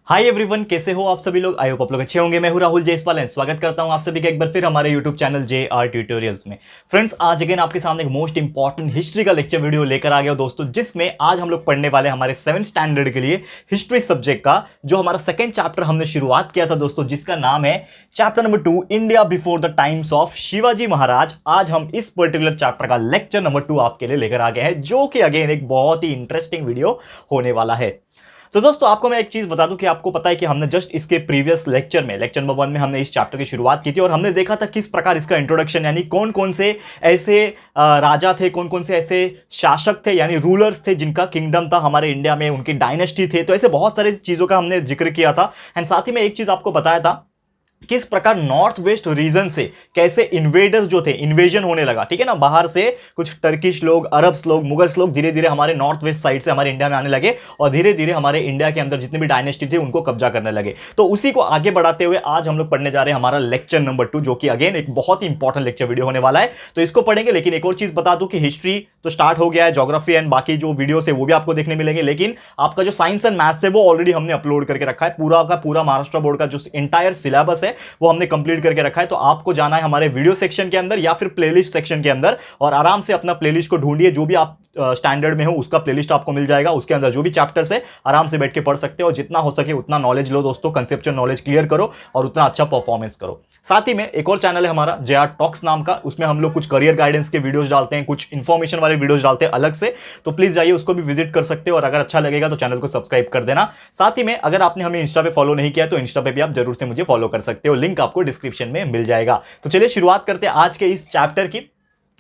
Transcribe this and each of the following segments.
Hi everyone, कैसे हो आप सभी लोग। आई होप आप लोग अच्छे होंगे। मैं हूं राहुल जयसवाल एंड स्वागत करता हूं आप सभी का एक बार फिर हमारे यूट्यूब चैनल JR ट्यूटोरियल्स में। फ्रेंड्स, आज अगेन आपके सामने एक मोस्ट इंपॉर्टेंट हिस्ट्री का लेक्चर वीडियो लेकर आ गया दोस्तों, जिसमें आज हम लोग पढ़ने वाले हमारे 7th स्टैंडर्ड के लिए हिस्ट्री सब्जेक्ट का जो हमारा सेकंड चैप्टर हमने शुरुआत किया था दोस्तों, जिसका नाम है chapter number 2 India before the times of Shivaji Maharaj. आज हम इस पर्टिकुलर चैप्टर का लेक्चर नंबर 2 आपके लिए लेकर आ गए हैं, जो कि अगेन एक बहुत ही इंटरेस्टिंग वीडियो होने वाला है। तो दोस्तों, आपको मैं एक चीज बता दूं कि आपको पता है कि हमने जस्ट इसके प्रीवियस लेक्चर में लेक्चर नंबर 1 में हमने इस चैप्टर की शुरुआत की थी और हमने देखा था किस प्रकार इसका इंट्रोडक्शन, यानी कौन कौन से ऐसे राजा थे, कौन कौन से ऐसे शासक थे यानी रूलर्स थे जिनका किंगडम था हमारे इंडिया में, उनकी डायनेस्टी थे। तो ऐसे बहुत सारी चीजों का हमने जिक्र किया था। एंड साथ ही में एक चीज आपको बताया था किस प्रकार नॉर्थ वेस्ट रीजन से कैसे इन्वेडर्स जो थे, इन्वेजन होने लगा, ठीक है ना, बाहर से कुछ टर्किश लोग, अरब्स लोग, मुगल्स लोग धीरे धीरे हमारे नॉर्थ वेस्ट साइड से हमारे इंडिया में आने लगे और धीरे धीरे हमारे इंडिया के अंदर जितने भी डायनेस्टी थे उनको कब्जा करने लगे। तो उसी को आगे बढ़ाते हुए आज हम लोग पढ़ने जा रहे हैं हमारा लेक्चर नंबर 2, जो कि अगेन एक बहुत ही इंपॉर्टेंट लेक्चर वीडियो होने वाला है। तो इसको पढ़ेंगे, लेकिन एक और चीज बता दूं कि हिस्ट्री तो स्टार्ट हो गया है, ज्योग्राफी एंड बाकी जो वीडियो है वो भी आपको देखने मिलेंगे, लेकिन आपका जो साइंस एंड मैथ्स है वो ऑलरेडी हमने अपलोड करके रखा है। पूरा का पूरा महाराष्ट्र बोर्ड का जो इंटायर सिलेबस है वो हमने कंप्लीट करके रखा है। तो आपको जाना है हमारे वीडियो सेक्शन के अंदर या फिर प्लेलिस्ट सेक्शन के अंदर और आराम से अपना प्लेलिस्ट को ढूंढिए। जो भी आप स्टैंडर्ड में हो उसका प्लेलिस्ट आपको मिल जाएगा, उसके अंदर जो भी चैप्टर्स है आराम से बैठ के पढ़ सकते हो और जितना हो सके उतना नॉलेज लो दोस्तों, कंसेप्चुअल नॉलेज क्लियर करो और उतना अच्छा परफॉर्मेंस करो। साथ ही में एक और चैनल है हमारा JR टॉक्स नाम का, उसमें हम लोग कुछ करियर गाइडेंस के वीडियोस डालते हैं, कुछ इंफॉर्मेशन वाले वीडियोस डालते हैं अलग से। तो प्लीज जाइए, उसको भी विजिट कर सकते हो और अगर अच्छा लगेगा तो चैनल को सब्सक्राइब कर देना। साथ ही में अगर आपने हमें इंस्टा पे फॉलो नहीं किया तो इंस्टा पे भी आप जरूर से मुझे फॉलो कर सकते हो, लिंक आपको डिस्क्रिप्शन में मिल जाएगा। तो चलिए शुरुआत करते हैं आज के इस चैप्टर की,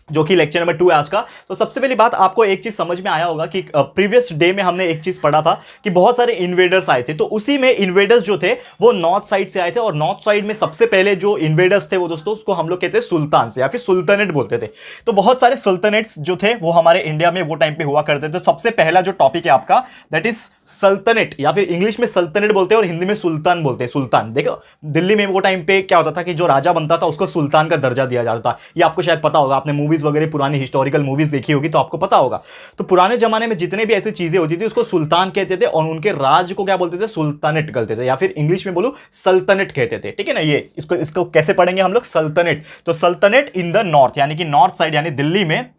जो कि लेक्चर नंबर 2 है आज का। तो सबसे पहली बात, आपको एक चीज समझ में आया होगा कि प्रीवियस डे में हमने एक चीज पढ़ा था कि बहुत सारे इन्वेडर्स आए थे। तो उसी में इन्वेडर्स जो थे वो नॉर्थ साइड से आए थे और नॉर्थ साइड में सबसे पहले जो इन्वेडर्स थे वो दोस्तों उसको हम लोग कहते हैं सुल्तान से या फिर सुल्तानेट बोलते थे। तो बहुत सारे सुल्तानेट्स जो थे वो हमारे इंडिया में वो टाइम पे हुआ करते थे। तो सबसे पहला जो टॉपिक है आपका दैट इज सल्तनत, या फिर इंग्लिश में सल्तनत बोलते हैं और हिंदी में सुल्तान बोलते हैं। सुल्तान देखो, दिल्ली में वो टाइम पे क्या होता था कि जो राजा बनता था उसको सुल्तान का दर्जा दिया जाता था। ये आपको शायद पता होगा, आपने मूवीज वगैरह पुरानी हिस्टोरिकल मूवीज देखी होगी तो आपको पता होगा। तो पुराने जमाने में जितने भी ऐसी चीजें होती थी उसको सुल्तान कहते थे और उनके राज को क्या बोलते थे, सुल्तानेट कहते थे, या फिर इंग्लिश में बोलूं सल्तनत कहते थे, ठीक है ना। ये इसको कैसे पढ़ेंगे हम लोग, सल्तनत। तो सल्तनत इन द नॉर्थ, यानी कि नॉर्थ साइड यानी दिल्ली में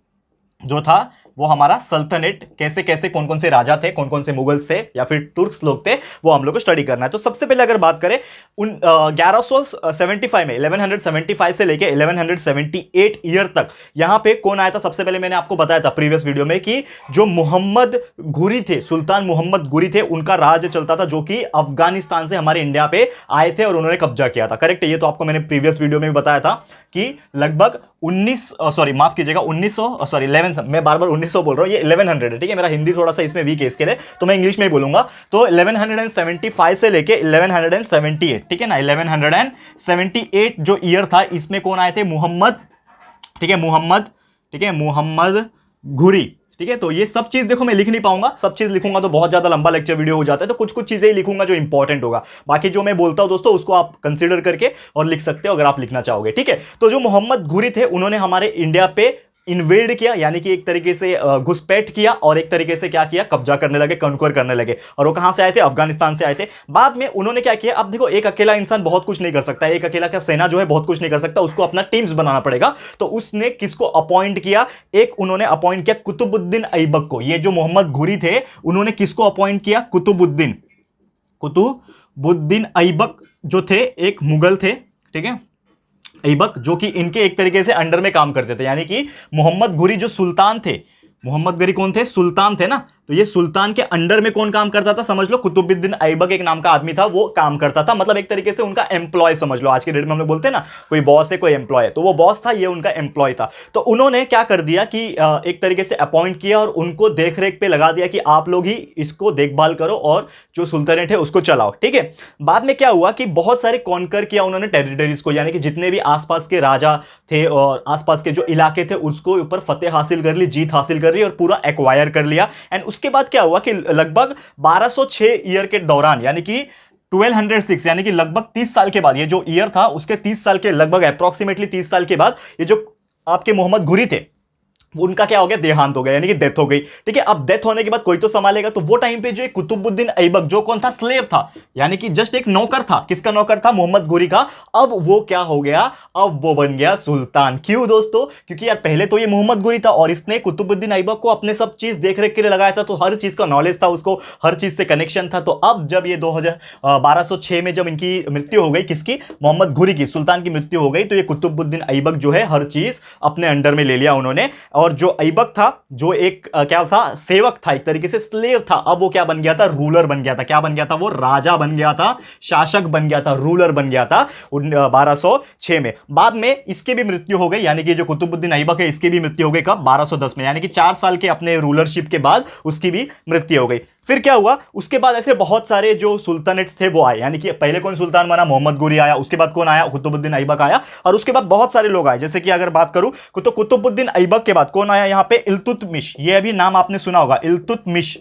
जो था वो हमारा सल्तनत, कैसे कैसे कौन कौन से राजा थे, कौन कौन से मुगल्स थे या फिर तुर्क्स लोग थे, वो हम लोग को स्टडी करना है। तो सबसे पहले अगर बात करें 1175 में 1175 से लेके 1178 ईयर तक यहां पे कौन आया था। सबसे पहले मैंने आपको बताया था प्रीवियस वीडियो में कि जो मोहम्मद घुरी थे, सुल्तान मोहम्मद घुरी थे, उनका राज चलता था, जो कि अफगानिस्तान से हमारे इंडिया पे आए थे और उन्होंने कब्जा किया था। करेक्ट है, ये तो आपको मैंने प्रीवियस वीडियो में भी बताया था कि लगभग 1100 मैं बार बार 1900 बोल रहा हूं, ये 1100 है, ठीक है। मेरा हिंदी थोड़ा सा इसमें वीक है इसके लिए, तो मैं इंग्लिश में ही बोलूंगा। तो 1175 से लेके 1178, ठीक है ना, 1178 जो ईयर था इसमें कौन आए थे, मोहम्मद, ठीक है, मोहम्मद घुरी, ठीक है। तो ये सब चीज देखो मैं लिख नहीं पाऊंगा, सब चीज लिखूंगा तो बहुत ज्यादा लंबा लेक्चर वीडियो हो जाता है, तो कुछ कुछ चीजें ही लिखूंगा जो इंपॉर्टेंट होगा। बाकी जो मैं बोलता हूं दोस्तों उसको आप कंसीडर करके और लिख सकते हो अगर आप लिखना चाहोगे, ठीक है। तो जो मोहम्मद घुरी थे उन्होंने हमारे इंडिया पे इन्वेड किया, यानी कि एक तरीके से घुसपैठ किया और एक तरीके से क्या किया, कब्जा करने लगे, कन्क्वर करने लगे। और वो कहां से आए थे, अफगानिस्तान से आए थे। बाद में उन्होंने क्या किया, अब देखो एक अकेला इंसान बहुत कुछ नहीं कर सकता, एक अकेला का सेना जो है बहुत कुछ नहीं कर सकता, उसको अपना टीम्स बनाना पड़ेगा। तो उसने किसको अपॉइंट किया, एक उन्होंने अपॉइंट किया कुतुबुद्दीन ऐबक को। ये जो मोहम्मद घुरी थे उन्होंने किसको अपॉइंट किया, कुतुबुद्दीन ऐबक जो थे एक मुगल थे, ठीक है, ऐबक, जो कि इनके एक तरीके से अंडर में काम करते थे। यानी कि मोहम्मद घुरी जो सुल्तान थे, मोहम्मद घुरी कौन थे, सुल्तान थे ना, तो ये सुल्तान के अंडर में कौन काम करता था, समझ लो कुतुबुद्दीन ऐबक एक नाम का आदमी था, वो काम करता था। मतलब एक तरीके से उनका एम्प्लॉय समझ लो, आज के डेट में हम लोग बोलते हैं ना कोई बॉस है कोई एम्प्लॉय है, तो वो बॉस था, ये उनका एम्प्लॉय था। तो उन्होंने क्या कर दिया कि एक तरीके से अपॉइंट किया और उनको देख रेख पे लगा दिया कि आप लोग ही इसको देखभाल करो और जो सुल्तानेट है उसको चलाओ, ठीक है। बाद में क्या हुआ कि बहुत सारे कॉन्कर किया उन्होंने टेरिटरीज को, यानी कि जितने भी आसपास के राजा थे और आसपास के जो इलाके थे उसको ऊपर फतेह हासिल कर ली, जीत हासिल कर ली और पूरा एक्वायर कर लिया। एंड उसके बाद क्या हुआ कि लगभग 1206 ईयर के दौरान, यानी कि 1206 यानी कि लगभग 30 साल के बाद, ये जो ईयर था उसके 30 साल के लगभग अप्रोक्सीमेटली 30 साल के बाद ये जो आपके मोहम्मद घुरी थे उनका क्या हो गया, देहांत हो गया, यानी कि डेथ हो गई। ठीक है, अब डेथ होने के बाद कोई तो संभालेगा, तो वो टाइम पे जो कुतुबुद्दीन ऐबक, जो कौन था, स्लेव था, यानी कि जस्ट एक नौकर था। किसका नौकर था, मोहम्मद घुरी का। अब वो क्या हो गया, अब वो बन गया सुल्तान। क्यों दोस्तों, क्योंकि यार पहले तो ये मोहम्मद घुरी था और इसने कुतुबुद्दीन ऐबक को अपने सब चीज देख रेख के लिए लगाया था, तो हर चीज का नॉलेज था उसको, हर चीज से कनेक्शन था। तो अब जब ये 1206 में जब इनकी मृत्यु हो गई, किसकी, मोहम्मद घुरी की, सुल्तान की मृत्यु हो गई, तो ये कुतुबुद्दीन ऐबक जो है हर चीज अपने अंडर में ले लिया उन्होंने। और जो ऐबक था, जो एक क्या था, सेवक था, एक तरीके से स्लेव था, अब वो क्या बन गया था, रूलर बन गया था। क्या बन गया था, वो राजा बन गया था, शासक बन गया था, रूलर बन गया था 1206 में। बाद में इसकी भी मृत्यु हो गई, यानी कि जो कुतुबुद्दीन ऐबक है इसकी भी मृत्यु हो गई कब, 1210 में, यानी कि 4 साल के अपने रूलरशिप के बाद उसकी भी मृत्यु हो गई। फिर क्या हुआ, उसके बाद ऐसे बहुत सारे जो सुल्तानेट्स थे वो आए, यानी कि पहले कौन सुल्तान बना, मोहम्मद घुरी आया, उसके बाद कौन आया, कुतुबुद्दीन ऐबक आया, और उसके बाद बहुत सारे लोग आए। जैसे कि अगर बात करूं तो कुतुबुद्दीन ऐबक के बाद कौन आया यहां पे, इल्तुतमिश, ये अभी नाम आपने सुना होगा, इल्तुतमिश।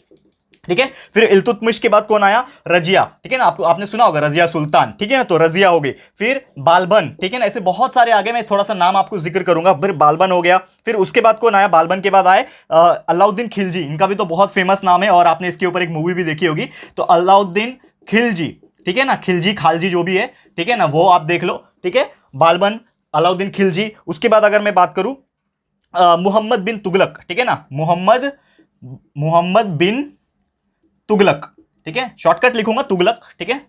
ठीक है, फिर इल्तुतमिश के बाद कौन आया, रजिया। ठीक है ना, आपने सुना होगा रजिया सुल्तान। ठीक है ना, तो रजिया हो गई। फिर बालबन, ठीक है ना, ऐसे बहुत सारे आगे, मैं थोड़ा सा नाम आपको जिक्र करूंगा। फिर बालबन हो गया। फिर उसके बाद कौन आया, बालबन के बाद आए अलाउद्दीन खिलजी, इनका भी तो बहुत फेमस नाम है और आपने इसके ऊपर एक मूवी भी देखी होगी, तो अलाउद्दीन खिलजी। ठीक है ना, खिलजी खालजी जो भी है, ठीक है ना, वो आप देख लो। ठीक है, बालबन, अलाउद्दीन खिलजी। उसके बाद अगर मैं बात करूं मोहम्मद बिन तुगलक, ठीक है ना, मोहम्मद बिन तुगलक, ठीक है, शॉर्टकट लिखूंगा तुगलक। ठीक है,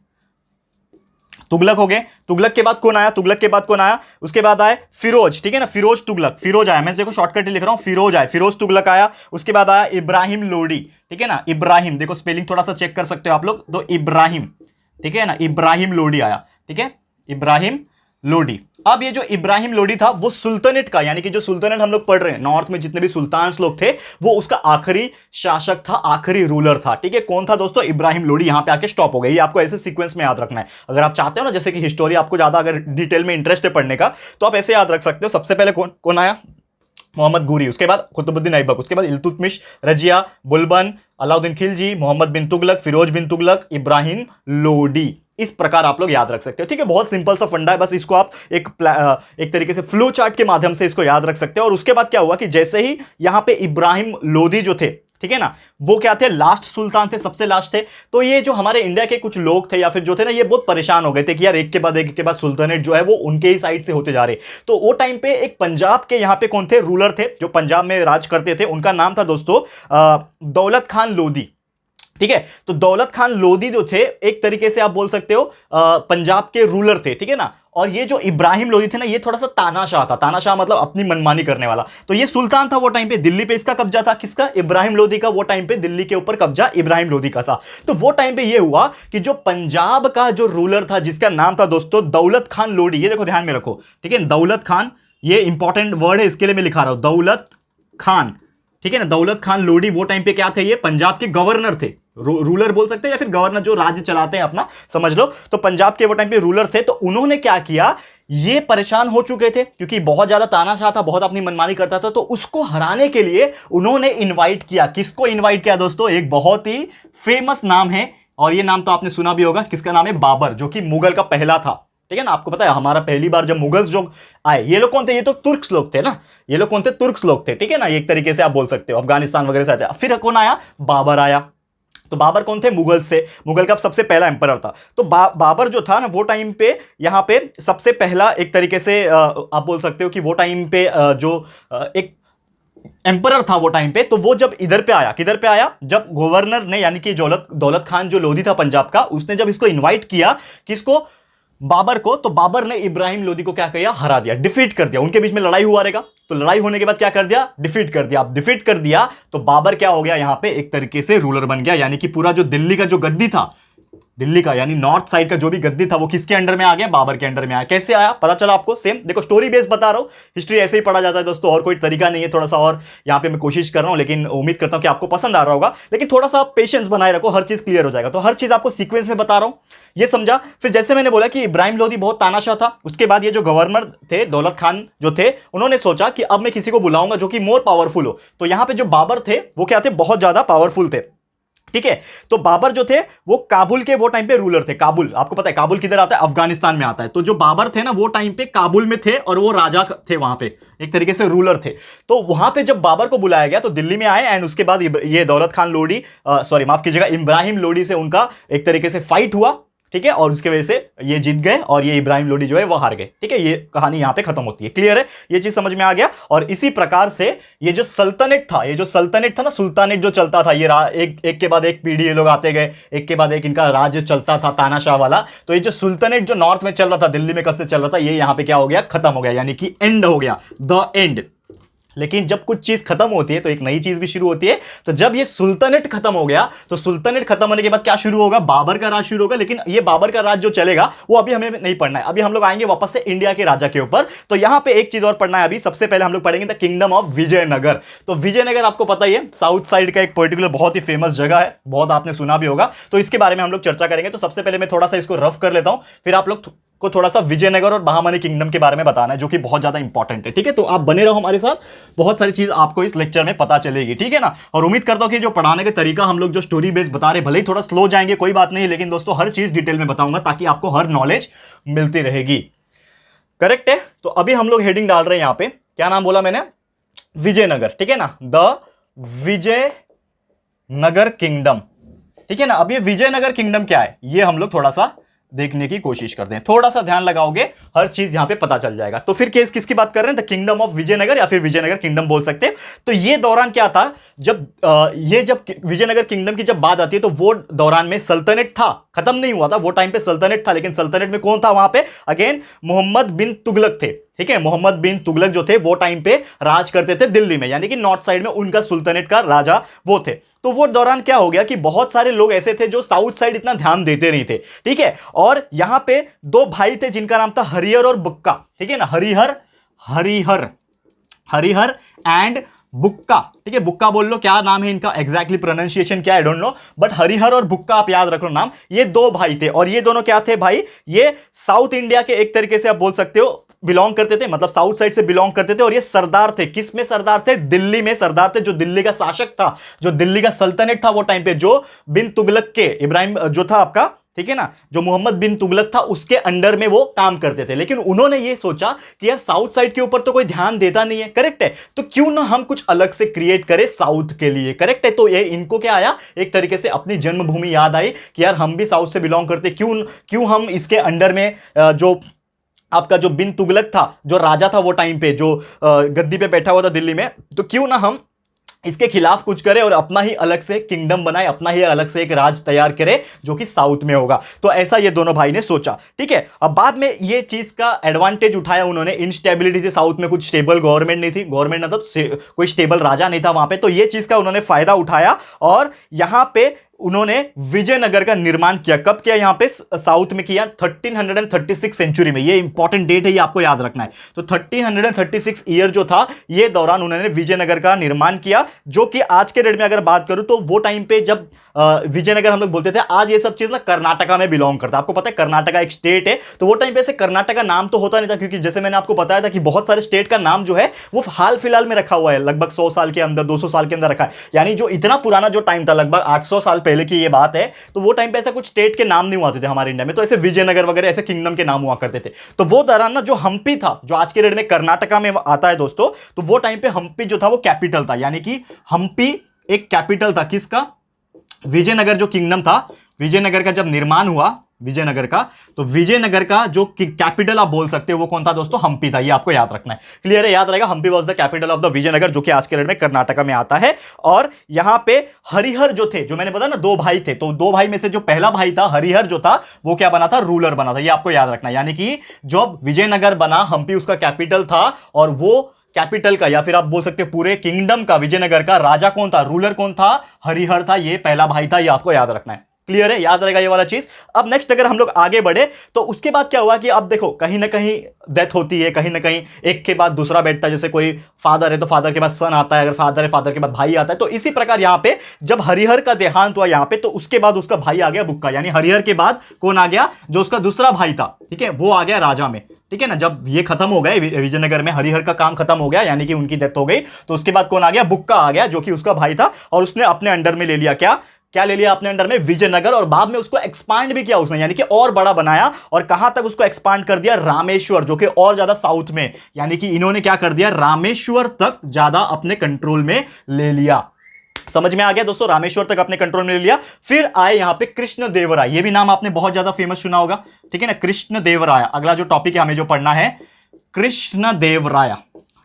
तुगलक हो गए। तुगलक के बाद कौन आया, तुगलक के बाद कौन आया, उसके बाद आए फिरोज। ठीक है ना, फिरोज तुगलक, फिरोज आया, मैं देखो शॉर्टकट लिख रहा हूं, फिरोज आया, फिरोज तुगलक आया। उसके बाद आया इब्राहिम लोडी। ठीक है ना, इब्राहिम, देखो स्पेलिंग थोड़ा सा चेक कर सकते हो आप लोग, तो इब्राहिम, ठीक है ना, इब्राहिम लोडी आया। ठीक है, इब्राहिम लोडी। अब ये जो इब्राहिम लोडी था वो सुल्तानेट का, यानी कि जो सुल्तानेट हम लोग पढ़ रहे हैं, नॉर्थ में जितने भी सुल्तान लोग थे, वो उसका आखिरी शासक था, आखिरी रूलर था। ठीक है, कौन था दोस्तों, इब्राहिम लोडी। यहां पे आके स्टॉप हो गई। ये आपको ऐसे सीक्वेंस में याद रखना है। अगर आप चाहते हो ना, जैसे कि हिस्टोरी आपको ज्यादा अगर डिटेल में इंटरेस्ट है पढ़ने का, तो आप ऐसे याद रख सकते हो। सबसे पहले कौन कौन आया, मोहम्मद घुरी, उसके बाद कुतुबुद्दीन ऐबक, उसके बाद इल्तुतमिश, रजिया, बुलबन, अलाउद्दीन खिलजी, मोहम्मद बिन तुगलक, फिरोज बिन तुगलक, इब्राहिम लोडी। इस प्रकार आप लोग याद रख सकते हो। ठीक है, बहुत सिंपल सा फंडा है, बस इसको आप एक तरीके से फ्लो चार्ट के माध्यम से इसको याद रख सकते हो। और उसके बाद क्या हुआ कि जैसे ही यहां पे इब्राहिम लोदी जो थे, ठीक है ना, वो क्या थे, लास्ट सुल्तान थे, सबसे लास्ट थे। तो ये जो हमारे इंडिया के कुछ लोग थे या फिर जो थे ना, ये बहुत परेशान हो गए थे कि यार एक के बाद सुल्तानेट जो है वो उनके ही साइड से होते जा रहे। तो वो टाइम पे एक पंजाब के यहां पे कौन थे, रूलर थे, जो पंजाब में राज करते थे, उनका नाम था दोस्तों दौलत खान लोदी। ठीक है, तो दौलत खान लोदी जो थे, एक तरीके से आप बोल सकते हो पंजाब के रूलर थे। ठीक है ना, और ये जो इब्राहिम लोदी थे ना, ये थोड़ा सा तानाशाह था। तानाशाह मतलब अपनी मनमानी करने वाला। तो ये सुल्तान था वो टाइम पे, दिल्ली पे इसका कब्जा था। किसका, इब्राहिम लोदी का। वो टाइम पे दिल्ली के ऊपर कब्जा इब्राहिम लोदी का था। तो वो टाइम पे ये हुआ कि जो पंजाब का जो रूलर था, जिसका नाम था दोस्तों दौलत खान लोदी, ये देखो ध्यान में रखो, ठीक है, दौलत खान, ये इंपॉर्टेंट वर्ड है, इसके लिए मैं लिखा रहा हूं, दौलत खान। ठीक है ना, दौलत खान लोदी वो टाइम पे क्या थे, ये पंजाब के गवर्नर थे, रूलर बोल सकते हैं या फिर गवर्नर, जो राज्य चलाते हैं अपना, समझ लो। तो पंजाब के वो टाइम पे रूलर थे। तो उन्होंने क्या किया, ये परेशान हो चुके थे क्योंकि बहुत ज्यादा तानाशाह था, बहुत अपनी मनमानी करता था। तो उसको हराने के लिए उन्होंने इनवाइट किया, किसको इनवाइट किया दोस्तों, एक बहुत ही फेमस नाम है, और ये नाम तो आपने सुना भी होगा, किसका नाम है, बाबर, जो कि मुगल का पहला था। ठीक है ना, आपको पता है हमारा पहली बार जब मुगल्स जो आए, ये लोग कौन थे, ये तो तुर्क्स लोग थे ना, ये लोग कौन थे, तुर्क्स लोग थे। ठीक है ना, एक तरीके से आप बोल सकते हो अफगानिस्तान वगैरह से आते। फिर कौन आया, बाबर आया। तो बाबर कौन थे, मुगल से, मुगल का सबसे पहला एम्परर था। तो बाबर जो था ना, वो टाइम पे यहाँ पे सबसे पहला एक तरीके से आप बोल सकते हो कि वो टाइम पे एक एम्परर था वो टाइम पे। तो वो जब इधर पे आया, किधर पे आया, जब गवर्नर ने, यानी कि दौलत खान जो लोधी था पंजाब का, उसने जब इसको इन्वाइट किया, किसको, बाबर को, तो बाबर ने इब्राहिम लोदी को क्या किया, हरा दिया, डिफीट कर दिया। उनके बीच में लड़ाई हुआ रहेगा, तो लड़ाई होने के बाद क्या कर दिया, डिफीट कर दिया। अब डिफीट कर दिया तो बाबर क्या हो गया, यहां पे एक तरीके से रूलर बन गया, यानी कि पूरा जो दिल्ली का जो गद्दी था, दिल्ली का यानी नॉर्थ साइड का जो भी गद्दी था, वो किसके अंडर में आ गया, बाबर के अंडर में आया। कैसे आया पता चला आपको, सेम देखो स्टोरी बेस बता रहा हूं, हिस्ट्री ऐसे ही पढ़ा जाता है दोस्तों, और कोई तरीका नहीं है। थोड़ा सा और यहां पे मैं कोशिश कर रहा हूं, लेकिन उम्मीद करता हूं कि आपको पसंद आ रहा होगा। लेकिन थोड़ा सा पेशेंस बनाए रखो, हर चीज क्लियर हो जाएगा। तो हर चीज आपको सीक्वेंस में बता रहा हूं, ये समझा। फिर जैसे मैंने बोला कि इब्राहिम लोदी बहुत तानाशाह था, उसके बाद ये जो गवर्नर थे दौलत खान जो थे, उन्होंने सोचा कि अब मैं किसी को बुलाऊंगा जो कि मोर पावरफुल हो। तो यहां पे जो बाबर थे वो क्या थे, बहुत ज्यादा पावरफुल थे। ठीक है। तो बाबर जो थे वो काबुल के वो टाइम पे रूलर थे। काबुल, आपको पता है काबुल किधर आता है? अफगानिस्तान में आता है। तो जो बाबर थे ना वो टाइम पे काबुल में थे और वो राजा थे वहां पे, एक तरीके से रूलर थे। तो वहां पे जब बाबर को बुलाया गया तो दिल्ली में आए, एंड उसके बाद ये दौलत खान लोडी, सॉरी माफ कीजिएगा, इब्राहिम लोडी से उनका एक तरीके से फाइट हुआ, ठीक है, और उसके वजह से ये जीत गए और ये इब्राहिम लोडी जो है वो हार गए। ठीक है, ये कहानी यहां पे खत्म होती है। क्लियर है? ये चीज समझ में आ गया। और इसी प्रकार से ये जो सल्तनत था, ये जो सल्तनत था ना, सुल्तानेट जो चलता था, ये एक के बाद एक पीढ़ी ये लोग आते गए, एक के बाद एक इनका राज्य चलता था तानाशाह वाला। तो ये जो सुल्तानेट जो नॉर्थ में चल रहा था, दिल्ली में कब से चल रहा था, ये यहां पे क्या हो गया? खत्म हो गया, यानी कि एंड हो गया, द एंड। लेकिन जब कुछ चीज खत्म होती है तो एक नई चीज भी शुरू होती है। तो जब ये सुल्तानेट खत्म हो गया तो सुल्तानेट खत्म होने के बाद क्या शुरू होगा? बाबर का राज शुरू होगा। लेकिन ये बाबर का राज जो चलेगा वो अभी हमें नहीं पढ़ना है। अभी हम लोग आएंगे वापस से इंडिया के राजा के ऊपर। तो यहां पे एक चीज और पढ़ना है अभी। सबसे पहले हम लोग पढ़ेंगे द किंगडम ऑफ विजयनगर। तो विजयनगर आपको पता ही है, साउथ साइड का एक पर्टिकुलर बहुत ही फेमस जगह है, बहुत आपने सुना भी होगा। तो इसके बारे में हम लोग चर्चा करेंगे। तो सबसे पहले मैं थोड़ा सा इसको रफ कर लेता हूं, फिर आप लोग को थोड़ा सा विजयनगर और बहामनी किंगडम के बारे में बताना है, जो कि बहुत ज्यादा इंपॉर्टेंट है। ठीक है, तो आप बने रहो हमारे साथ, बहुत सारी चीज आपको इस लेक्चर में पता चलेगी। ठीक है ना? और उम्मीद करता हूं कि जो पढ़ाने का तरीका हम लोग जो स्टोरी बेस्ड बता रहे, भले ही थोड़ा स्लो जाएंगे कोई बात नहीं, लेकिन दोस्तों हर चीज डिटेल में बताऊंगा ताकि आपको हर नॉलेज मिलती रहेगी। करेक्ट है? तो अभी हम लोग हेडिंग डाल रहे हैं यहां पे, क्या नाम बोला मैंने? विजयनगर। ठीक है ना? The Vijayanagar kingdom. ठीक है ना? अब ये विजयनगर किंगडम क्या है ये हम लोग थोड़ा सा देखने की कोशिश करते हैं। थोड़ा सा ध्यान लगाओगे हर चीज यहां पे पता चल जाएगा। तो फिर केस किसकी बात कर रहे हैं? द किंगडम ऑफ विजयनगर, या फिर विजयनगर किंगडम बोल सकते हैं। तो ये दौरान क्या था, जब जब विजयनगर किंगडम की जब बात आती है तो वो दौरान में सल्तनत था, खत्म नहीं हुआ था। वो टाइम पे सल्तनत था, लेकिन सल्तनत में कौन था वहां पे? अगेन मोहम्मद बिन तुगलक थे। ठीक है, मोहम्मद बिन तुगलक जो थे वो टाइम पे राज करते थे दिल्ली में, यानी कि नॉर्थ साइड में उनका सुल्तानेट का राजा वो थे। तो वो दौरान क्या हो गया कि बहुत सारे लोग ऐसे थे जो साउथ साइड इतना ध्यान देते नहीं थे। ठीक है, और यहां पे दो भाई थे जिनका नाम था हरिहर और बुक्का। ठीक है ना? हरिहर एंड बुक्का। ठीक है, बुक्का बोल लो, क्या नाम है इनका, एग्जैक्टली प्रोनाउंसिएशन क्या I don't know, but Harihar और बुक्का आप याद रख लो नाम। ये दो भाई थे और ये दोनों क्या थे भाई? ये साउथ इंडिया के एक तरीके से आप बोल सकते हो बिलोंग करते थे, मतलब साउथ साइड से बिलोंग करते थे। और ये सरदार थे। किस में सरदार थे? दिल्ली में सरदार थे। जो दिल्ली का शासक था, जो दिल्ली का सल्तनत था वो टाइम पे, जो बिन तुगलक के इब्राहिम जो था आपका, ठीक है ना, जो मोहम्मद बिन तुगलक था उसके अंडर में वो काम करते थे। लेकिन उन्होंने ये सोचा कि यार साउथ साइड के ऊपर तो कोई ध्यान देता नहीं है, करेक्ट है, तो क्यों ना हम कुछ अलग से क्रिएट करें साउथ के लिए। करेक्ट है? तो ये इनको क्या आया, एक तरीके से अपनी जन्मभूमि याद आई कि यार हम भी साउथ से बिलोंग करते, क्यों हम इसके अंडर में जो आपका जो बिन तुगलक था, जो राजा था वो टाइम पे, जो गद्दी पे बैठा हुआ था दिल्ली में, तो क्यों ना हम इसके खिलाफ कुछ करे और अपना ही अलग से किंगडम बनाए, अपना ही अलग से एक राज तैयार करे जो कि साउथ में होगा। तो ऐसा ये दोनों भाई ने सोचा। ठीक है, अब बाद में ये चीज का एडवांटेज उठाया उन्होंने। इनस्टेबिलिटी थी साउथ में, कुछ स्टेबल गवर्नमेंट नहीं थी, गवर्नमेंट मतलब कोई स्टेबल राजा नहीं था वहां पे। तो ये चीज का उन्होंने फायदा उठाया और यहां पे उन्होंने विजयनगर का निर्माण किया। कब किया? यहां पे साउथ में किया 1336 सेंचुरी में। ये इंपॉर्टेंट डेट है, ये आपको याद रखना है। तो 1336 ईयर जो था, ये दौरान उन्होंने विजयनगर का निर्माण किया, जो कि आज के डेट में अगर बात करूं तो वो टाइम पे जब विजयनगर हम लोग बोलते थे, आज ये सब चीज ना कर्नाटका में बिलोंग करता है। आपको पता है कर्नाटका एक स्टेट है, तो वो टाइम पे ऐसे कर्नाटका नाम तो होता नहीं था, क्योंकि जैसे मैंने आपको बताया था कि बहुत सारे स्टेट का नाम जो है वो हाल फिलहाल में रखा हुआ है, लगभग 100 साल के अंदर, 200 साल के अंदर रखा है। यानी जो इतना पुराना जो टाइम था, लगभग 800 साल पहले की ये बात है, तो वो टाइम पे ऐसा कुछ स्टेट के नाम नहीं हुआ थे हमारे इंडिया में। तो ऐसे विजयनगर वगैरह ऐसे किंगडम के नाम हुआ करते थे। तो वो दौरान ना जो हम्पी था, जो आज के डेट में कर्नाटका में आता है दोस्तों, तो वो टाइम पे हम्पी जो था वो कैपिटल था। यानी कि हम्पी एक कैपिटल था किसका? विजयनगर जो किंगडम था, विजयनगर का जब निर्माण हुआ विजयनगर का, तो विजयनगर का जो कैपिटल आप बोल सकते हो वो कौन था दोस्तों? हम्पी था। ये आपको याद रखना है। क्लियर है? याद रहेगा, Hampi was the capital of the Vijayanagar, जो कि आज के डेट में कर्नाटका में आता है। और यहां पे हरिहर जो थे, जो मैंने बताया ना, दो भाई थे, तो दो भाई में से जो पहला भाई था हरिहर जो था वो क्या बना था? रूलर बना था। ये आपको याद रखना है। यानी कि जब विजयनगर बना, हम्पी उसका कैपिटल था, और वो कैपिटल का या फिर आप बोल सकते हो पूरे किंगडम का, विजयनगर का राजा कौन था? रूलर कौन था? हरिहर था। ये पहला भाई था। ये आपको याद रखना है। क्लियर है? याद रहेगा ये वाला चीज। अब नेक्स्ट अगर हम लोग आगे बढ़े तो उसके बाद क्या हुआ कि अब देखो कहीं ना कहीं डेथ होती है, कहीं ना कहीं एक के बाद दूसरा बैठता है। जैसे कोई फादर है तो फादर के बाद सन आता है, अगर फादर है फादर के बाद भाई आता है। तो इसी प्रकार यहां पे जब हरिहर का देहांत हुआ यहां पे, तो उसके बाद उसका भाई आ गया बुक्का। यानी हरिहर के बाद कौन आ गया? जो उसका दूसरा भाई था, ठीक है, वो आ गया राजा में। ठीक है ना? जब ये खत्म हो गए विजयनगर में, हरिहर का काम खत्म हो गया, यानी कि उनकी डेथ हो गई, तो उसके बाद कौन आ गया? बुक्का आ गया, जो कि उसका भाई था, और उसने अपने अंडर में ले लिया क्या? क्या ले लिया अपने अंडर में, विजयनगर, और बाद में उसको एक्सपांड भी किया उसने, यानी कि और बड़ा बनाया, और कहां तक उसको एक्सपांड कर दिया, रामेश्वर, जो कि और ज्यादा साउथ में, यानी कि इन्होंने क्या कर दिया, रामेश्वर तक ज्यादा अपने कंट्रोल में ले लिया। समझ में आ गया दोस्तों, रामेश्वर तक अपने कंट्रोल में ले लिया। फिर आए यहां पे कृष्णदेवराय, ये भी नाम आपने बहुत ज्यादा फेमस सुना होगा, ठीक है ना, कृष्णदेवराय। अगला जो टॉपिक है हमें जो पढ़ना है, कृष्णदेवराय,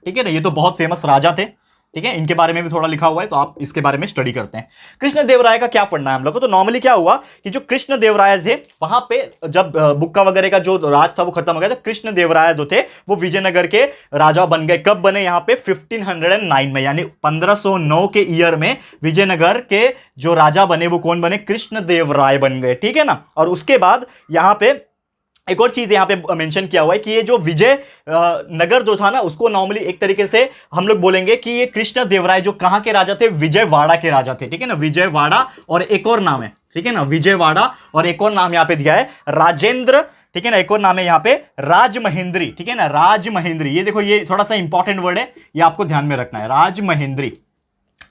ठीक है ना, ये तो बहुत फेमस राजा थे, ठीक है, इनके बारे में भी थोड़ा लिखा हुआ है, तो आप इसके बारे में स्टडी करते हैं। कृष्णदेवराय का क्या पढ़ना है हम लोग को, तो नॉर्मली क्या हुआ कि जो कृष्णदेवराय थे वहां पे जब बुक्का वगैरह का जो राज था वो खत्म हो गया, तो कृष्णदेवराय जो थे वो विजयनगर के राजा बन गए। कब बने, यहां पे 1509 में, यानी 1509 के ईयर में विजयनगर के जो राजा बने वो कौन बने, कृष्णदेवराय बन गए, ठीक है ना। और उसके बाद यहां पे एक और चीज यहां पे मेंशन किया हुआ है कि ये जो विजय नगर जो था ना, उसको नॉर्मली एक तरीके से हम लोग बोलेंगे कि ये कृष्णदेवराय जो कहां के राजा थे, विजयवाड़ा के राजा थे, ठीक है ना, विजयवाड़ा, और एक और नाम है, ठीक है ना, विजयवाड़ा, और एक और नाम यहां पे दिया है राजेंद्र, ठीक है ना, एक और नाम है यहां पे राजमहेंद्री, ठीक है ना, राजमहेंद्री। ये देखो, ये थोड़ा सा इंपॉर्टेंट वर्ड है, ये आपको ध्यान में रखना है, राजमहेंद्री,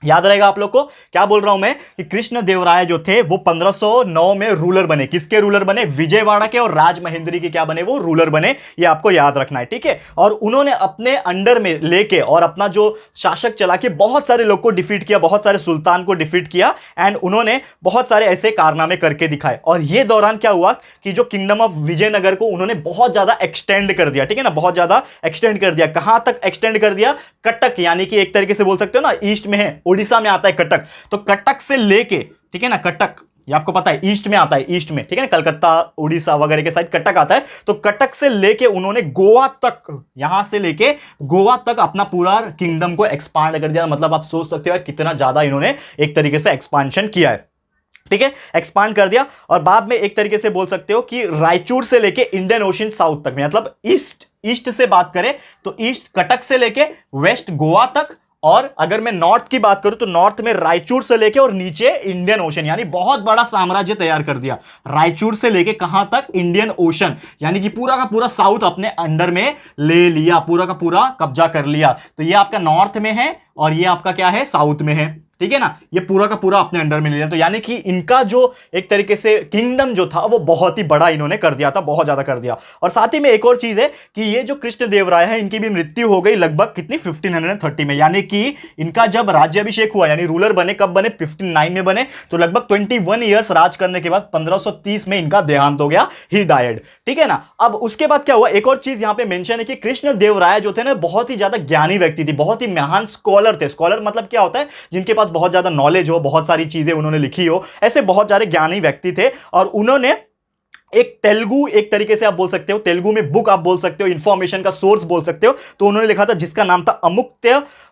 याद रहेगा आप लोग को। क्या बोल रहा हूं मैं कि कृष्णदेवराय जो थे वो 1509 में रूलर बने, किसके रूलर बने, विजयवाड़ा के, और राजमहेंद्री के क्या बने, वो रूलर बने, ये आपको याद रखना है, ठीक है। और उन्होंने अपने अंडर में लेके और अपना जो शासक चला के बहुत सारे लोग को डिफीट किया, बहुत सारे सुल्तान को डिफीट किया, एंड उन्होंने बहुत सारे ऐसे कारनामे करके दिखाए। और ये दौरान क्या हुआ कि जो किंगडम ऑफ विजयनगर को उन्होंने बहुत ज्यादा एक्सटेंड कर दिया, ठीक है ना, बहुत ज्यादा एक्सटेंड कर दिया। कहां तक एक्सटेंड कर दिया, कटक, यानी कि एक तरीके से बोल सकते हो ना, ईस्ट में है, उड़ीसा में आता है कटक, तो कटक से लेके, ठीक है ना, कटक ये आपको पता है ईस्ट में आता है, ईस्ट में, ठीक है ना, कलकत्ता उड़ीसा वगैरह के साइड कटक आता है, तो कटक से लेके उन्होंने गोवा तक, यहां से लेके गोवा तक अपना पूरा किंगडम को एक्सपांड कर दिया। मतलब आप सोच सकते हो कितना ज्यादा इन्होंने एक तरीके से एक्सपांशन किया है, ठीक है, एक्सपांड कर दिया। और बाद में एक तरीके से बोल सकते हो कि रायचूर से लेके इंडियन ओशन साउथ तक में, मतलब ईस्ट से बात करें तो ईस्ट कटक से लेके वेस्ट गोवा तक, और अगर मैं नॉर्थ की बात करूं तो नॉर्थ में रायचूर से लेके और नीचे इंडियन ओशन, यानी बहुत बड़ा साम्राज्य तैयार कर दिया। रायचूर से लेके कहां तक, इंडियन ओशन, यानी कि पूरा का पूरा साउथ अपने अंडर में ले लिया, पूरा का पूरा कब्जा कर लिया। तो ये आपका नॉर्थ में है और ये आपका क्या है, साउथ में है, ठीक है ना, ये पूरा का पूरा अपने अंडर में ले लिया। तो यानी कि इनका जो एक तरीके से किंगडम जो था वो बहुत ही बड़ा इन्होंने कर दिया था, बहुत ज्यादा कर दिया। और साथ ही में एक और चीज है कि ये जो कृष्णदेवराय है इनकी भी मृत्यु हो गई लगभग कितनी, 1530 में, यानी कि इनका जब राज्याभिषेक हुआ, यानी रूलर बने, कब बने, 59 में बने, तो लगभग 21 ईयर्स राज करने के बाद 1530 में इनका देहांत हो गया, ही डायड, ठीक है ना। अब उसके बाद क्या हुआ, एक और चीज यहां पे मेंशन है कि कृष्णदेवराय जो थे ना बहुत ही ज्यादा ज्ञानी व्यक्ति थी, बहुत ही महान स्कॉलर थे। स्कॉलर मतलब क्या होता है, जिनके पास बहुत ज्यादा नॉलेज हो, बहुत सारी चीजें उन्होंने लिखी हो, ऐसे बहुत सारे ज्ञानी व्यक्ति थे। और उन्होंने एक तेलुगु, एक तरीके से आप बोल सकते हो तेलुगु में बुक आप बोल सकते हो, इंफॉर्मेशन का सोर्स बोल सकते हो, तो उन्होंने लिखा था जिसका नाम था अमुक्त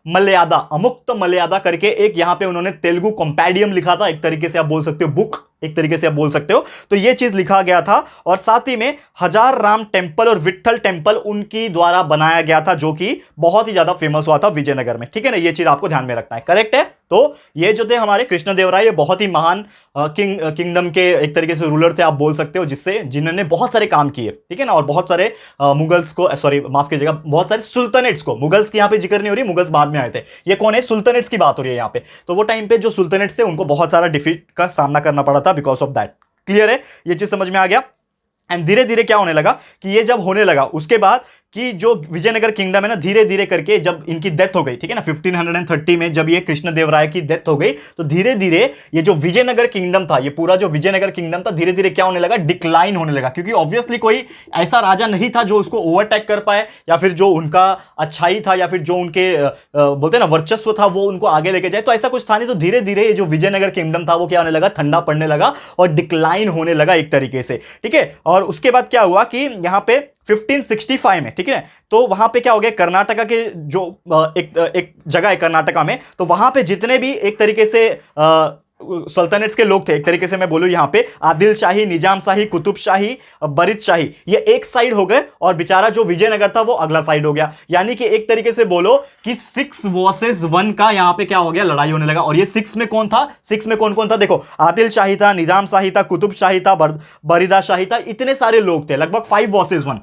मलयादा करके, एक यहां पे उन्होंने तेलुगु कंपेडियम लिखा था, एक तरीके से आप बोल सकते हो बुक, एक तरीके से आप बोल सकते हो, तो यह चीज लिखा गया था। और साथ ही में हजार राम टेम्पल और विट्ठल टेम्पल उनकी द्वारा बनाया गया था, जो कि बहुत ही ज्यादा फेमस हुआ था विजयनगर में, ठीक है ना, यह चीज आपको ध्यान में रखना है, करेक्ट है। तो ये जो थे हमारे कृष्णदेवराय, ये बहुत ही महान किंगडम के एक तरीके से रूलर थे, आप बोल सकते हो, जिन्होंने बहुत सारे काम किए, ठीक है ना, और बहुत सारे मुगल्स को, सॉरी माफ कीजिएगा, बहुत सारे सुल्तानेट्स को, मुगल्स की यहां पे जिक्र नहीं हो रही, मुगल्स बाद में आए थे, ये कौन है, सुल्तानेट्स की बात हो रही है यहां पे। तो वो टाइम पे जो सुल्तानेट्स थे उनको बहुत सारा डिफीट का सामना करना पड़ा था बिकॉज ऑफ दैट। क्लियर है, ये चीज समझ में आ गया। एंड धीरे धीरे क्या होने लगा कि ये जब होने लगा उसके बाद कि जो विजयनगर किंगडम है ना, धीरे धीरे करके जब इनकी डेथ हो गई, ठीक है ना, 1530 में जब ये कृष्णदेवराय की डेथ हो गई, तो धीरे धीरे ये जो विजयनगर किंगडम था, ये पूरा जो विजयनगर किंगडम था, धीरे धीरे क्या होने लगा, डिक्लाइन होने लगा। क्योंकि ऑब्वियसली कोई ऐसा राजा नहीं था जो उसको ओवरटेक कर पाए, या फिर जो उनका अच्छाई था, या फिर जो उनके बोलते हैं ना वर्चस्व था, वो उनको आगे लेके जाए, तो ऐसा कुछ था नहीं। तो धीरे धीरे ये जो विजयनगर किंगडम था वो क्या होने लगा, ठंडा पड़ने लगा और डिक्लाइन होने लगा एक तरीके से, ठीक है। और उसके बाद क्या हुआ कि यहां पे 1565 में, ठीक है, तो वहां पे क्या हो गया, कर्नाटका के जो एक जगह है कर्नाटका में, तो वहां पे जितने भी एक तरीके से सुल्तानेट्स के लोग थे, एक तरीके से मैं बोलूं यहां पे आदिल शाही, निजाम शाही, कुतुब शाही, बरीद शाही, ये एक साइड हो गए, और बेचारा जो विजयनगर था वो अगला साइड हो गया। यानी कि एक तरीके से बोलो कि 6 वर्सेस 1 का यहां पे क्या हो गया, लड़ाई होने लगा। और ये 6 में कौन था, 6 में कौन कौन था, देखो आदिल शाही था, निजाम शाही था, कुतुब शाही था, बरीदा शाही था, इतने सारे लोग थे, लगभग 5 वर्सेस 1,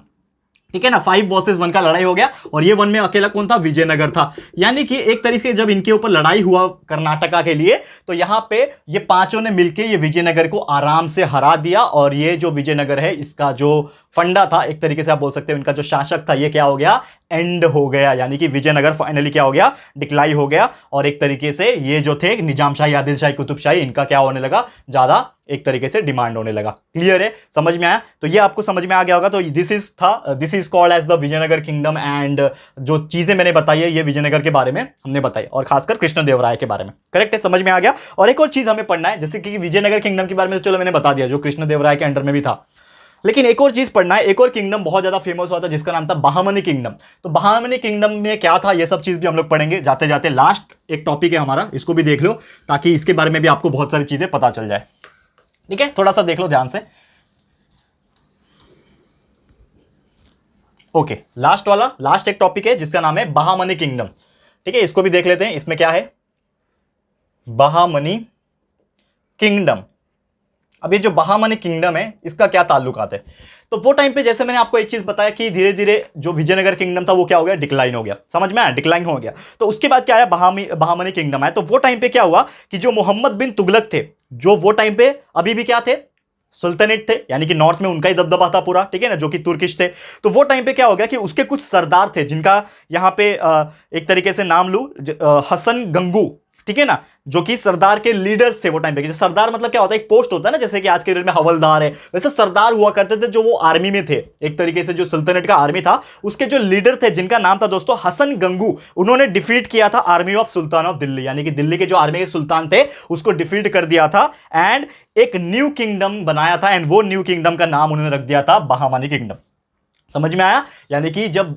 ठीक है ना, 5 वर्सेस 1 का लड़ाई हो गया और ये 1 में अकेला कौन था, विजयनगर था। यानी कि एक तरीके से जब इनके ऊपर लड़ाई हुआ कर्नाटका के लिए, तो यहां पे ये पांचों ने मिलकर ये विजयनगर को आराम से हरा दिया और ये जो विजयनगर है इसका जो फंडा था, एक तरीके से आप बोल सकते हो इनका जो शासक था, ये क्या हो गया, एंड हो गया। यानी कि विजयनगर फाइनली क्या हो गया, डिक्लाई हो गया और एक तरीके से ये जो थे निजामशाही, आदिलशाही, कुतुबशाही, इनका क्या होने लगा, ज्यादा एक तरीके से डिमांड होने लगा। क्लियर है, समझ में आया? तो ये आपको समझ में आ गया होगा। तो this is called as the Vijayanagar kingdom and जो चीजें मैंने बताई है ये विजयनगर के बारे में हमने बताई और खासकर कृष्णदेवराय के बारे में। करेक्ट है, समझ में आ गया। और एक और चीज हमें पढ़ना है, जैसे कि विजयनगर किंगडम के बारे में तो चलो मैंने बता दिया, जो कृष्णदेवराय के अंडर में भी था, लेकिन एक और चीज पढ़ना है। एक और किंगडम बहुत ज्यादा फेमस हुआ था जिसका नाम था बहामनी किंगडम। तो बहामनी किंगडम में क्या था, ये सब चीज भी हम लोग पढ़ेंगे जाते जाते। लास्ट एक टॉपिक है हमारा, इसको भी देख लो ताकि इसके बारे में भी आपको बहुत सारी चीजें पता चल जाए। ठीक है, थोड़ा सा देख लो ध्यान से। ओके, लास्ट वाला, लास्ट एक टॉपिक है जिसका नाम है बहामनी किंगडम। ठीक है, इसको भी देख लेते हैं। इसमें क्या है, बहामनी किंगडम। अब ये जो बहामनी किंगडम है इसका क्या ताल्लुकात है, तो वो टाइम पे जैसे मैंने आपको एक चीज बताया कि धीरे धीरे जो विजयनगर किंगडम था वो क्या हो गया, डिक्लाइन हो गया। समझ में आया, डिक्लाइन हो गया। तो उसके बाद क्या आया, बहामनी किंगडम आया। तो वो टाइम पे क्या हुआ कि जो मोहम्मद बिन तुगलक थे, जो वो टाइम पे अभी भी क्या थे, सुल्तानेट थे, यानी कि नॉर्थ में उनका ही दबदबा था पूरा, ठीक है ना, जो कि तुर्किश थे। तो वो टाइम पे क्या हो गया कि उसके कुछ सरदार थे जिनका यहां पे एक तरीके से नाम लूं, हसन गंगू, ठीक है ना, जो कि सरदार के लीडर्स थे वो टाइम पे। जो सरदार मतलब क्या होता है, एक पोस्ट होता है ना, जैसे कि आज के डेट में हवलदार है, वैसे सरदार हुआ करते थे जो वो आर्मी में थे। एक तरीके से जो सुल्तानेट का आर्मी था उसके जो लीडर थे जिनका नाम था दोस्तों हसन गंगू, उन्होंने डिफीट किया था army of sultan of Delhi, यानी कि दिल्ली के जो आर्मी के सुल्तान थे उसको डिफीट कर दिया था एंड एक न्यू किंगडम बनाया था। एंड वो न्यू किंगडम का नाम उन्होंने रख दिया था बहामनी किंगडम। समझ में आया? यानी कि जब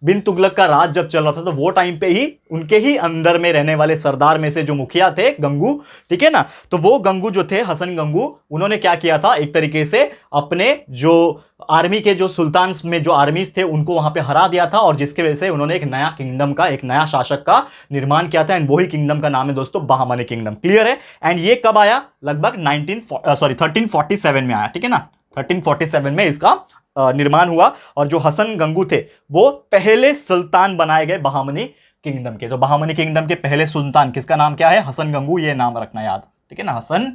बिन तुगलक का राज जब चल रहा था तो वो टाइम पे ही उनके ही अंदर में रहने वाले सरदार में से जो मुखिया थे गंगू, ठीक है ना, तो वो गंगू जो थे, हसन गंगू, उन्होंने क्या किया था, एक तरीके से अपने जो आर्मी के जो सुल्तान में जो आर्मीज थे उनको वहां पे हरा दिया था और जिसके वजह से उन्होंने एक नया किंगडम का, एक नया शासक का निर्माण किया था। एंड वही किंगडम का नाम है दोस्तों बहामनी किंगडम। क्लियर है? एंड ये कब आया, लगभग 1347 में आया, ठीक है ना, 1347 में इसका निर्माण हुआ और जो हसन गंगू थे वो पहले सुल्तान बनाए गए बहामनी किंगडम के। तो बहामनी किंगडम के पहले सुल्तान किसका नाम क्या है, हसन गंगू, ये नाम रखना याद, ठीक है ना, हसन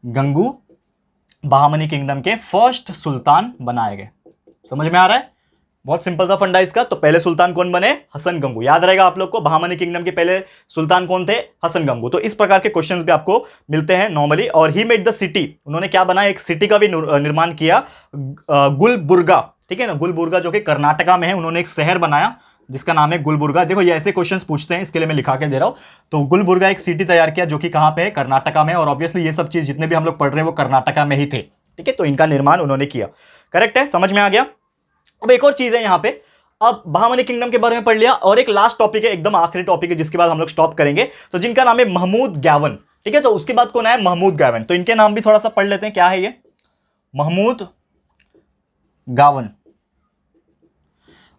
गंगू बहामनी किंगडम के फर्स्ट सुल्तान बनाए गए। समझ में आ रहा है? बहुत सिंपल सा फंडा इसका। तो पहले सुल्तान कौन बने, हसन गंगू, याद रहेगा आप लोग को, बहामनी किंगडम के पहले सुल्तान कौन थे, हसन गंगू। तो इस प्रकार के क्वेश्चंस भी आपको मिलते हैं नॉर्मली। और ही मेड द सिटी, उन्होंने क्या बनाया, एक सिटी का भी निर्माण किया, गुलबुर्गा, ठीक है ना, गुलबुर्गा जो कि कर्नाटका में है, उन्होंने एक शहर बनाया जिसका नाम है गुलबुर्गा। देखो ये ऐसे क्वेश्चंस पूछते हैं, इसके लिए मैं लिखा के दे रहा हूं। तो गुलबुर्गा एक सिटी तैयार किया जो कि कहां पे है, कर्नाटका में। और ऑब्वियसली ये सब चीज जितने भी हम लोग पढ़ रहे हैं वो कर्नाटका में ही थे, ठीक है, तो इनका निर्माण उन्होंने किया। करेक्ट है, समझ में आ गया। अब एक और चीज है यहां पे, अब बहामनी किंगडम के बारे में पढ़ लिया और एक लास्ट टॉपिक है, एकदम आखिरी टॉपिक है जिसके बाद हम लोग स्टॉप करेंगे, तो जिनका नाम है महमूद गैवन, ठीक है। तो उसके बाद कौन है, महमूद गैवन। तो इनके नाम भी थोड़ा सा पढ़ लेते हैं, क्या है ये, महमूद गावन।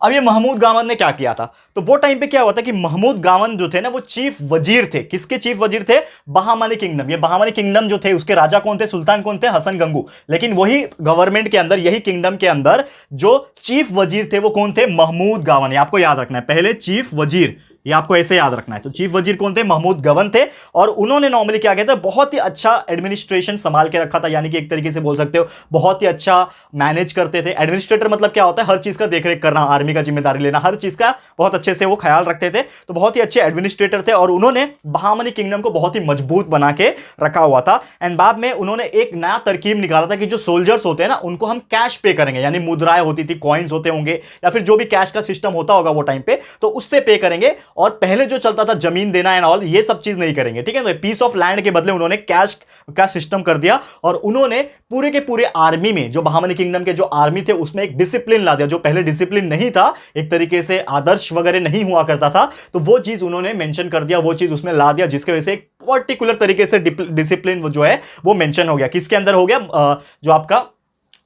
अब ये महमूद गावन ने क्या किया था, तो वो टाइम पे क्या हुआ था कि महमूद गावन जो थे ना वो चीफ वजीर थे। किसके चीफ वजीर थे, बहामनी किंगडम। ये बहामनी किंगडम जो थे उसके राजा कौन थे, सुल्तान कौन थे, हसन गंगू। लेकिन वही गवर्नमेंट के अंदर, यही किंगडम के अंदर जो चीफ वजीर थे वो कौन थे, महमूद गावन। ये आपको याद रखना है, पहले चीफ वजीर, ये आपको ऐसे याद रखना है। तो चीफ वजीर कौन थे, महमूद गवन थे। और उन्होंने नॉर्मली क्या कहते हैं, बहुत ही अच्छा एडमिनिस्ट्रेशन संभाल के रखा था, यानी कि एक तरीके से बोल सकते हो बहुत ही अच्छा मैनेज करते थे। एडमिनिस्ट्रेटर मतलब क्या होता है, हर चीज का देखरेख करना, आर्मी का जिम्मेदारी लेना, हर चीज का बहुत अच्छे से वो ख्याल रखते थे। तो बहुत ही अच्छे एडमिनिस्ट्रेटर थे और उन्होंने बहामनी किंगडम को बहुत ही मजबूत बना के रखा हुआ था। एंड बाद में उन्होंने एक नया तरकीब निकाला था कि जो सोल्जर्स होते हैं ना उनको हम कैश पे करेंगे, यानी मुद्राएं होती थी, कॉइन्स होते होंगे या फिर जो भी कैश का सिस्टम होता होगा वो टाइम पे, तो उससे पे करेंगे। और पहले जो चलता था जमीन देना एंड ऑल, ये सब चीज नहीं करेंगे, ठीक है। तो पीस ऑफ लैंड के बदले उन्होंने कैश का सिस्टम कर दिया और उन्होंने पूरे के पूरे आर्मी में, जो बहामनी किंगडम के जो आर्मी थे उसमें एक डिसिप्लिन ला दिया, जो पहले डिसिप्लिन नहीं था, एक तरीके से आदर्श वगैरह नहीं हुआ करता था, तो वो चीज उन्होंने मेंशन कर दिया, वो चीज उसमें ला दिया, जिसकी वजह से एक पर्टिकुलर तरीके से डिसिप्लिन जो है वो मेंशन हो गया। किसके अंदर हो गया, जो आपका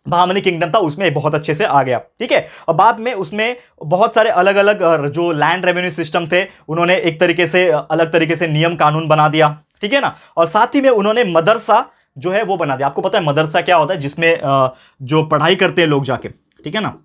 बहामनी किंगडम था उसमें बहुत अच्छे से आ गया, ठीक है। और बाद में उसमें बहुत सारे अलग अलग जो लैंड रेवेन्यू सिस्टम थे उन्होंने एक तरीके से अलग तरीके से नियम कानून बना दिया, ठीक है ना। और साथ ही में उन्होंने मदरसा जो है वो बना दिया। आपको पता है मदरसा क्या होता है, जिसमें जो पढ़ाई करते हैं लोग जाके, ठीक है ना,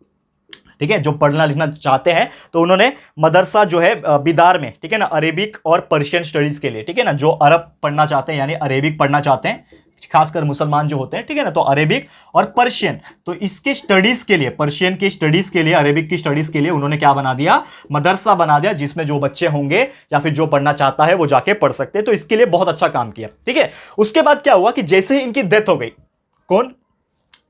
ठीक है, जो पढ़ना लिखना चाहते हैं तो उन्होंने मदरसा जो है बिदार में, ठीक है ना, अरेबिक और पर्शियन स्टडीज के लिए, ठीक है ना, जो अरब पढ़ना चाहते हैं यानी अरेबिक पढ़ना चाहते हैं, खासकर मुसलमान जो होते हैं, ठीक है ना, तो अरेबिक और पर्शियन, तो इसके स्टडीज के लिए, पर्शियन की स्टडीज के लिए, अरेबिक की स्टडीज के लिए उन्होंने क्या बना दिया, मदरसा बना दिया, जिसमें जो बच्चे होंगे या फिर जो पढ़ना चाहता है वो जाके पढ़ सकते हैं। तो इसके लिए बहुत अच्छा काम किया, ठीक है। उसके बाद क्या हुआ कि जैसे ही इनकी डेथ हो गई, कौन,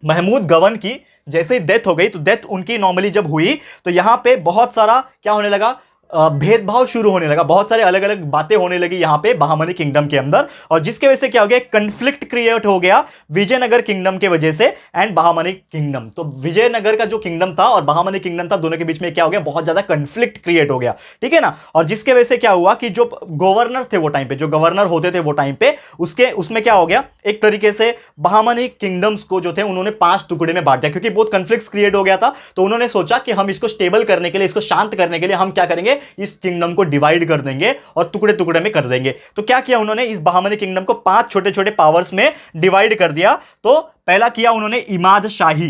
महमूद गवन की जैसे ही डेथ हो गई, तो डेथ उनकी नॉर्मली जब हुई तो यहां पे बहुत सारा क्या होने लगा, भेदभाव शुरू होने लगा, बहुत सारे अलग अलग बातें होने लगी यहां पे बहामनी किंगडम के अंदर, और जिसके वजह से क्या हो गया, कंफ्लिक्ट क्रिएट हो गया विजयनगर किंगडम के वजह से एंड बहामनी किंगडम। तो विजयनगर का जो किंगडम था और बहामनी किंगडम था, दोनों के बीच में क्या हो गया, बहुत ज्यादा कंफ्लिक्ट क्रिएट हो गया, ठीक है ना। और जिसके वजह से क्या हुआ कि जो गवर्नर थे वो टाइम पे, जो गवर्नर होते थे वो टाइम पे, उसमें क्या हो गया, एक तरीके से बहामनी किंगडम्स को जो थे उन्होंने 5 टुकड़े में बांट दिया, क्योंकि बहुत कंफ्लिक्ट क्रिएट हो गया था। तो उन्होंने सोचा कि हम इसको स्टेबल करने के लिए, इसको शांत करने के लिए हम क्या करेंगे, इस किंगडम को डिवाइड कर देंगे और टुकड़े टुकड़े में कर देंगे। तो क्या किया उन्होंने, इस बहामनी किंगडम को 5 छोटे छोटे पावर्स में डिवाइड कर दिया। तो पहला किया उन्होंने इमाद शाही,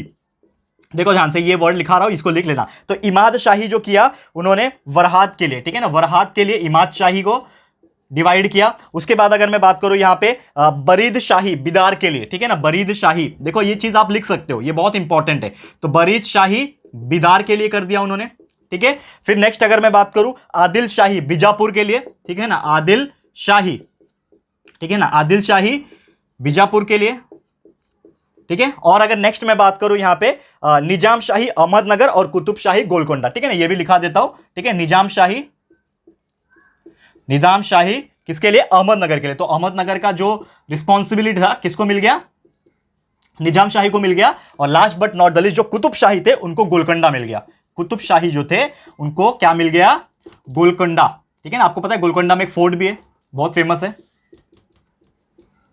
देखो ध्यान से ये वर्ड लिखा रहा हूं, इसको लिख लेना। तो इमाद शाही जो किया उन्होंने वरहात के लिए, ठीक है ना, वरहात के लिए इमाद शाही को डिवाइड किया। उसके बाद अगर मैं बात करूं यहां पे बरीद शाही बिदार के लिए, ठीक है ना, बरीद शाही, देखो ये चीज आप लिख सकते हो, ये बहुत इंपॉर्टेंट है। तो बरीद शाही बिदार के लिए कर दिया उन्होंने, ठीक है। फिर नेक्स्ट अगर मैं बात करूं आदिल शाही बीजापुर के लिए, ठीक है ना, आदिल शाही, ठीक है ना, आदिल शाही बीजापुर के लिए, ठीक है। और अगर नेक्स्ट मैं बात करूं यहां पे निजाम शाही अहमदनगर और कुतुब शाही गोलकोंडा, ठीक है ना, ये भी लिखा देता हूं, ठीक है। निजाम शाही किसके लिए, अहमदनगर के लिए। तो अहमदनगर का जो रिस्पॉन्सिबिलिटी था किसको मिल गया, निजाम शाही को मिल गया। और last but not the least जो कुतुब शाही थे उनको गोलकोंडा मिल गया, कुतुब शाही जो थे उनको क्या मिल गया, गोलकोंडा, ठीक है ना। आपको पता है गोलकोंडा में एक फोर्ट भी है, बहुत फेमस है,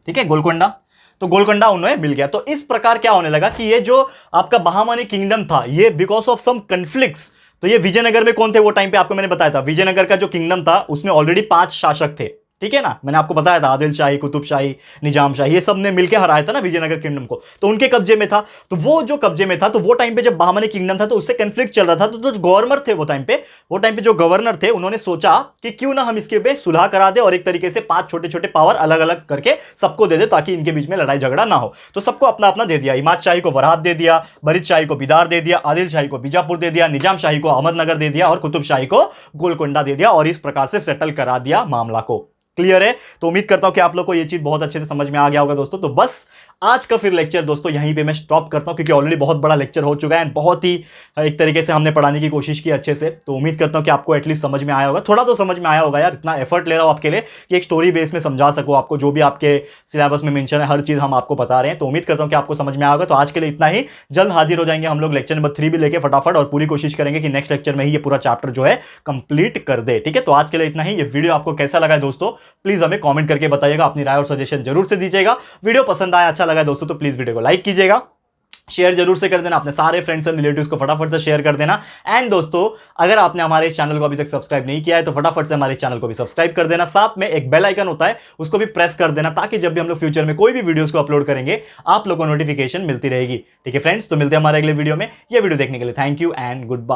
ठीक है, गोलकोंडा। तो गोलकोंडा उन्हें मिल गया। तो इस प्रकार क्या होने लगा कि ये जो आपका बहामनी किंगडम था, ये बिकॉज ऑफ सम कन्फ्लिक्ट्स, तो ये विजयनगर में कौन थे वो टाइम पे, आपको मैंने बताया था, विजयनगर का जो किंगडम था उसमें ऑलरेडी 5 शासक थे, ठीक है ना, मैंने आपको बताया था, आदिल शाही, कुतुब शाही, निजाम शाही, ये सब ने मिलकर हराया था ना विजयनगर किंगडम को, तो उनके कब्जे में था। तो वो जो कब्जे में था, तो वो टाइम पे जब बहामनी किंगडम था तो उससे कंफ्लिक्ट चल रहा था। तो जो गवर्नर थे वो टाइम पे जो गवर्नर थे उन्होंने सोचा कि क्यों ना हम इसके पे सुलह करा दे और एक तरीके से 5 छोटे छोटे पावर अलग अलग करके सबको दे दे, ताकि इनके बीच में लड़ाई झगड़ा ना हो। तो सबको अपना अपना दे दिया, इमाद शाही को वरहात दे दिया, बरीद शाही को बिदार दे दिया, आदिल शाही को बीजापुर दे दिया, निजाम शाही को अहमदनगर दे दिया और कुतुब शाही को गोलकोंडा दे दिया, और इस प्रकार से सेटल करा दिया मामला को। क्लियर है। तो उम्मीद करता हूं कि आप लोग को ये चीज बहुत अच्छे से समझ में आ गया होगा दोस्तों। तो बस आज का फिर लेक्चर दोस्तों यहीं पे मैं स्टॉप करता हूं, क्योंकि ऑलरेडी बहुत बड़ा लेक्चर हो चुका है एंड बहुत ही एक तरीके से हमने पढ़ाने की कोशिश की अच्छे से। तो उम्मीद करता हूं कि आपको एटलीस्ट समझ में आया होगा, थोड़ा तो समझ में आया होगा यार, इतना एफर्ट ले रहा हूं आपके लिए कि एक स्टोरी बेस में समझा सकूं आपको, जो भी आपके सिलेबस में मेंशन है हर चीज हम आपको बता रहे हैं। तो उम्मीद करता हूं कि आपको समझ में आया होगा। तो आज के लिए इतना ही, जल्द हाजिर हो जाएंगे हम लोग लेक्चर नंबर 3 भी लेके फटाफट, और पूरी कोशिश करेंगे कि नेक्स्ट लेक्चर में ही ये पूरा चैप्टर जो है कंप्लीट कर दे, ठीक है। तो आज के लिए इतना ही। ये वीडियो आपको कैसा लगा है दोस्तों, प्लीज हमें कमेंट करके बताइएगा, अपनी राय और सजेशन जरूर से दीजिएगा। वीडियो पसंद आया, अच्छा लगा दोस्तों, तो प्लीज वीडियो को लाइक कीजिएगा, शेयर जरूर से कर देना, अपने सारे फ्रेंड्स एंड रिलेटिव्स को फटाफट से शेयर कर देना। एंड दोस्तों अगर आपने हमारे इस चैनल को अभी तक सब्सक्राइब नहीं किया है तो फटाफट से हमारे चैनल को भी सब्सक्राइब कर देना, साथ में एक बेल आइकन होता है उसको भी प्रेस कर देना, ताकि जब भी हम लोग फ्यूचर में कोई भी वीडियोस को अपलोड करेंगे आप लोगों को नोटिफिकेशन मिलती रहेगी, ठीक है फ्रेंड्स। तो मिलते हैं हमारे अगले वीडियो में। यह वीडियो देखने के लिए thank you and good bye.